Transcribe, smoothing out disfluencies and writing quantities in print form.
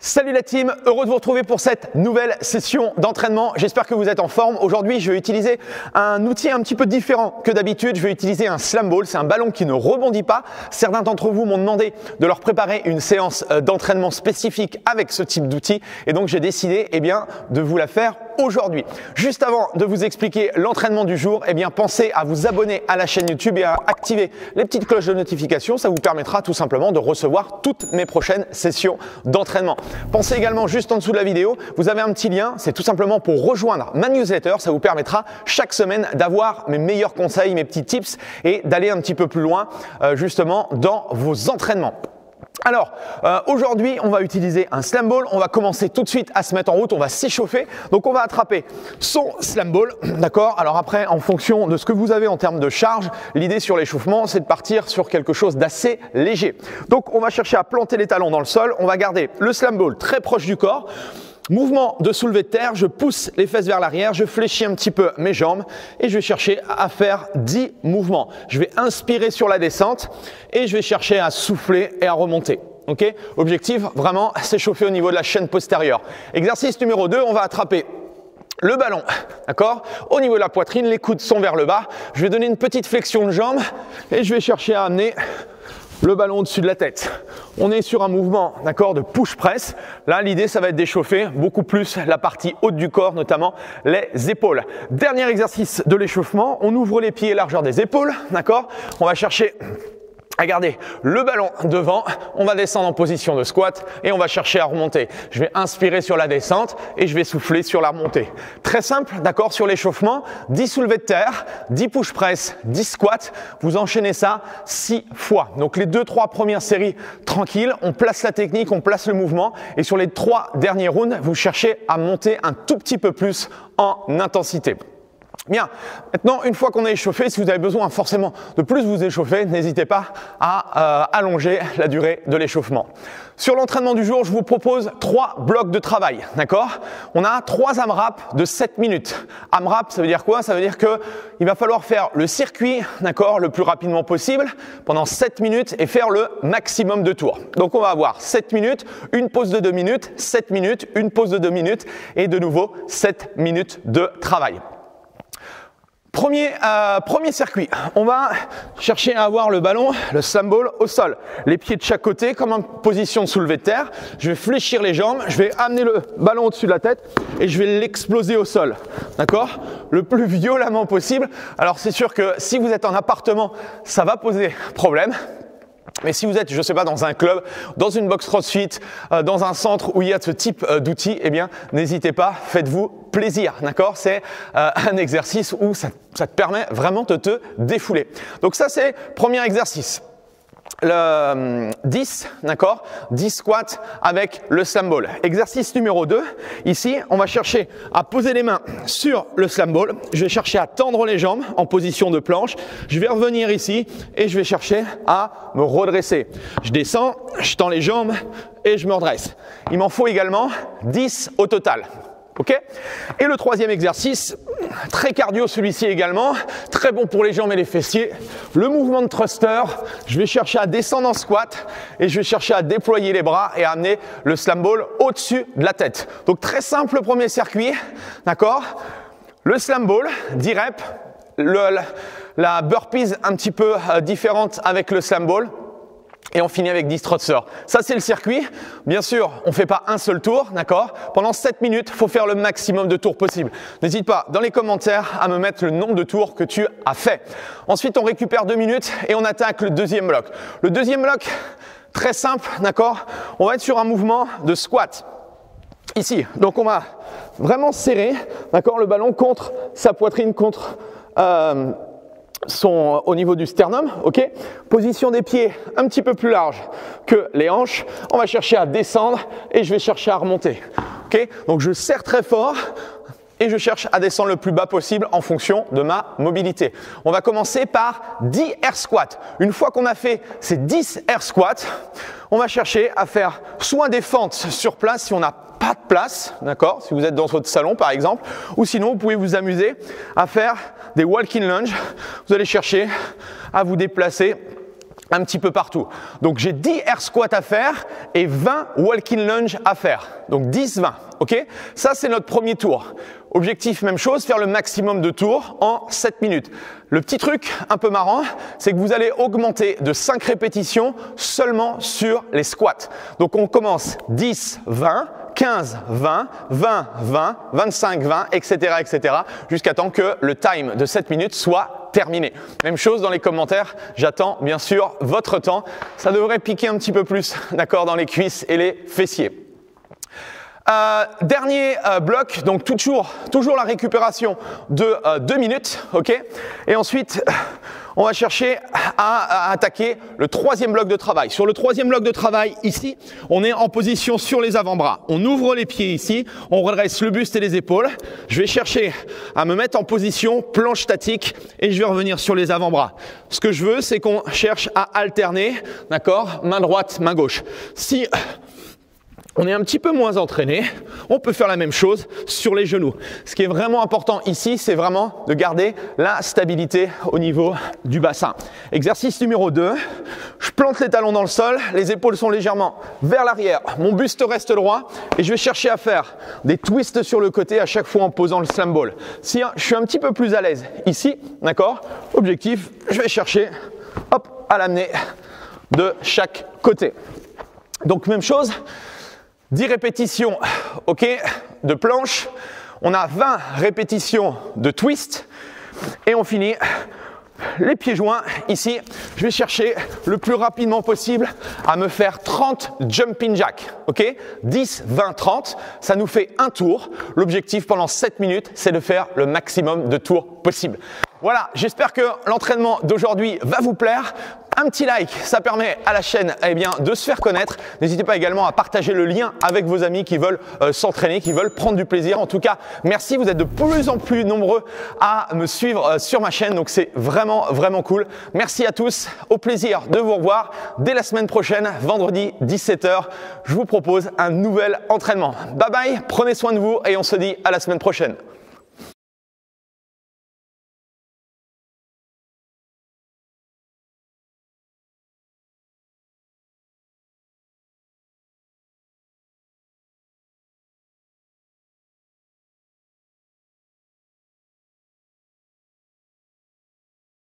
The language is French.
Salut la team, heureux de vous retrouver pour cette nouvelle session d'entraînement. J'espère que vous êtes en forme. Aujourd'hui, je vais utiliser un outil un petit peu différent que d'habitude. Je vais utiliser un slam ball. C'est un ballon qui ne rebondit pas. Certains d'entre vous m'ont demandé de leur préparer une séance d'entraînement spécifique avec ce type d'outil. Et donc, j'ai décidé de vous la faire aujourd'hui. Juste avant de vous expliquer l'entraînement du jour, pensez à vous abonner à la chaîne YouTube et à activer les petites cloches de notification. Ça vous permettra tout simplement de recevoir toutes mes prochaines sessions d'entraînement. Pensez également juste en dessous de la vidéo, vous avez un petit lien, c'est tout simplement pour rejoindre ma newsletter. Ça vous permettra chaque semaine d'avoir mes meilleurs conseils, mes petits tips et d'aller un petit peu plus loin justement dans vos entraînements. Alors, aujourd'hui, on va utiliser un slam ball. On va commencer tout de suite à se mettre en route. On va s'échauffer. Donc, on va attraper son slam ball. D'accord? Alors après, en fonction de ce que vous avez en termes de charge, l'idée sur l'échauffement, c'est de partir sur quelque chose d'assez léger. Donc, on va chercher à planter les talons dans le sol. On va garder le slam ball très proche du corps. Mouvement de soulevé de terre, je pousse les fesses vers l'arrière, je fléchis un petit peu mes jambes et je vais chercher à faire 10 mouvements. Je vais inspirer sur la descente et je vais chercher à souffler et à remonter. Okay? Objectif, vraiment s'échauffer au niveau de la chaîne postérieure. Exercice numéro 2, on va attraper le ballon, d'accord? Au niveau de la poitrine, les coudes sont vers le bas. Je vais donner une petite flexion de jambe et je vais chercher à amener le ballon au-dessus de la tête. On est sur un mouvement, d'accord, de push-press. Là, l'idée, ça va être d'échauffer beaucoup plus la partie haute du corps, notamment les épaules. Dernier exercice de l'échauffement, on ouvre les pieds largeur des épaules, d'accord? On va chercher à garder le ballon devant, on va descendre en position de squat et on va chercher à remonter. Je vais inspirer sur la descente et je vais souffler sur la remontée. Très simple, d'accord, sur l'échauffement, 10 soulevés de terre, 10 push press, 10 squats. Vous enchaînez ça 6 fois. Donc les 2-3 premières séries tranquilles, on place la technique, on place le mouvement et sur les 3 derniers rounds, vous cherchez à monter un tout petit peu plus en intensité. Bien, maintenant une fois qu'on est échauffé, si vous avez besoin forcément de plus vous échauffer, n'hésitez pas à allonger la durée de l'échauffement. Sur l'entraînement du jour, je vous propose 3 blocs de travail, d'accord? On a 3 AMRAP de 7 minutes. AMRAP, ça veut dire quoi? Ça veut dire que il va falloir faire le circuit, d'accord, le plus rapidement possible pendant 7 minutes et faire le maximum de tours. Donc on va avoir 7 minutes, une pause de 2 minutes, 7 minutes, une pause de 2 minutes et de nouveau 7 minutes de travail. Premier circuit, on va chercher à avoir le ballon, le slam ball au sol. Les pieds de chaque côté comme en position de soulevé de terre. Je vais fléchir les jambes, je vais amener le ballon au-dessus de la tête et je vais l'exploser au sol. D'accord? Le plus violemment possible. Alors c'est sûr que si vous êtes en appartement, ça va poser problème. Mais si vous êtes, je ne sais pas, dans un club, dans une box CrossFit, dans un centre où il y a ce type d'outils, n'hésitez pas, faites-vous plaisir, d'accord? C'est un exercice où ça te permet vraiment de te défouler. Donc ça, c'est premier exercice. Le 10, d'accord, 10 squats avec le slam ball. Exercice numéro 2, ici, on va chercher à poser les mains sur le slam ball. Je vais chercher à tendre les jambes en position de planche. Je vais revenir ici et je vais chercher à me redresser. Je descends, je tends les jambes et je me redresse. Il m'en faut également 10 au total. Ok? Et le troisième exercice, très cardio celui-ci également, très bon pour les jambes et les fessiers. Le mouvement de thruster, je vais chercher à descendre en squat et je vais chercher à déployer les bras et à amener le slam ball au-dessus de la tête. Donc très simple le premier circuit, d'accord? Le slam ball, 10 reps, la burpees un petit peu différente avec le slam ball. Et on finit avec 10 thrusters. Ça, c'est le circuit. Bien sûr, on ne fait pas un seul tour, d'accord? Pendant 7 minutes, il faut faire le maximum de tours possible. N'hésite pas, dans les commentaires, à me mettre le nombre de tours que tu as fait. Ensuite, on récupère 2 minutes et on attaque le deuxième bloc. Le deuxième bloc, très simple, d'accord? On va être sur un mouvement de squat. Ici, donc on va vraiment serrer, d'accord? Le ballon contre sa poitrine, contre au niveau du sternum, ok? Position des pieds un petit peu plus large que les hanches. On va chercher à descendre et je vais chercher à remonter, ok? Donc je serre très fort et je cherche à descendre le plus bas possible en fonction de ma mobilité. On va commencer par 10 air squats. Une fois qu'on a fait ces 10 air squats, on va chercher à faire soit des fentes sur place si on n'a pas de place, d'accord, si vous êtes dans votre salon par exemple, ou sinon vous pouvez vous amuser à faire des walking lunge. Vous allez chercher à vous déplacer un petit peu partout. Donc j'ai 10 air squats à faire et 20 walking lunge à faire. Donc 10-20, ok? Ça c'est notre premier tour. Objectif, même chose, faire le maximum de tours en 7 minutes. Le petit truc un peu marrant, c'est que vous allez augmenter de 5 répétitions seulement sur les squats. Donc on commence 10, 20, 15, 20, 20, 20, 25, 20, etc., etc., jusqu'à temps que le time de 7 minutes soit terminé. Même chose dans les commentaires, j'attends bien sûr votre temps. Ça devrait piquer un petit peu plus, d'accord, dans les cuisses et les fessiers. Dernier bloc, donc toujours la récupération de 2 minutes, ok? Et ensuite, on va chercher à attaquer le troisième bloc de travail. Sur le troisième bloc de travail, ici, on est en position sur les avant-bras. On ouvre les pieds ici, on redresse le buste et les épaules. Je vais chercher à me mettre en position planche statique et je vais revenir sur les avant-bras. Ce que je veux, c'est qu'on cherche à alterner, d'accord? Main droite, main gauche. Si on est un petit peu moins entraîné, on peut faire la même chose sur les genoux. Ce qui est vraiment important ici, c'est vraiment de garder la stabilité au niveau du bassin. Exercice numéro 2, je plante les talons dans le sol, les épaules sont légèrement vers l'arrière, mon buste reste droit et je vais chercher à faire des twists sur le côté à chaque fois en posant le slam ball. Si je suis un petit peu plus à l'aise ici, d'accord, objectif, je vais chercher hop, à l'amener de chaque côté. Donc même chose. 10 répétitions, ok, de planche. On a 20 répétitions de twist. Et on finit les pieds joints. Ici, je vais chercher le plus rapidement possible à me faire 30 jumping jack. Ok, 10, 20, 30. Ça nous fait un tour. L'objectif pendant 7 minutes, c'est de faire le maximum de tours possible. Voilà, j'espère que l'entraînement d'aujourd'hui va vous plaire. Un petit like, ça permet à la chaîne de se faire connaître. N'hésitez pas également à partager le lien avec vos amis qui veulent s'entraîner, qui veulent prendre du plaisir. En tout cas, merci, vous êtes de plus en plus nombreux à me suivre sur ma chaîne, donc c'est vraiment, vraiment cool. Merci à tous, au plaisir de vous revoir. Dès la semaine prochaine, vendredi 17 h, je vous propose un nouvel entraînement. Bye bye, prenez soin de vous et on se dit à la semaine prochaine.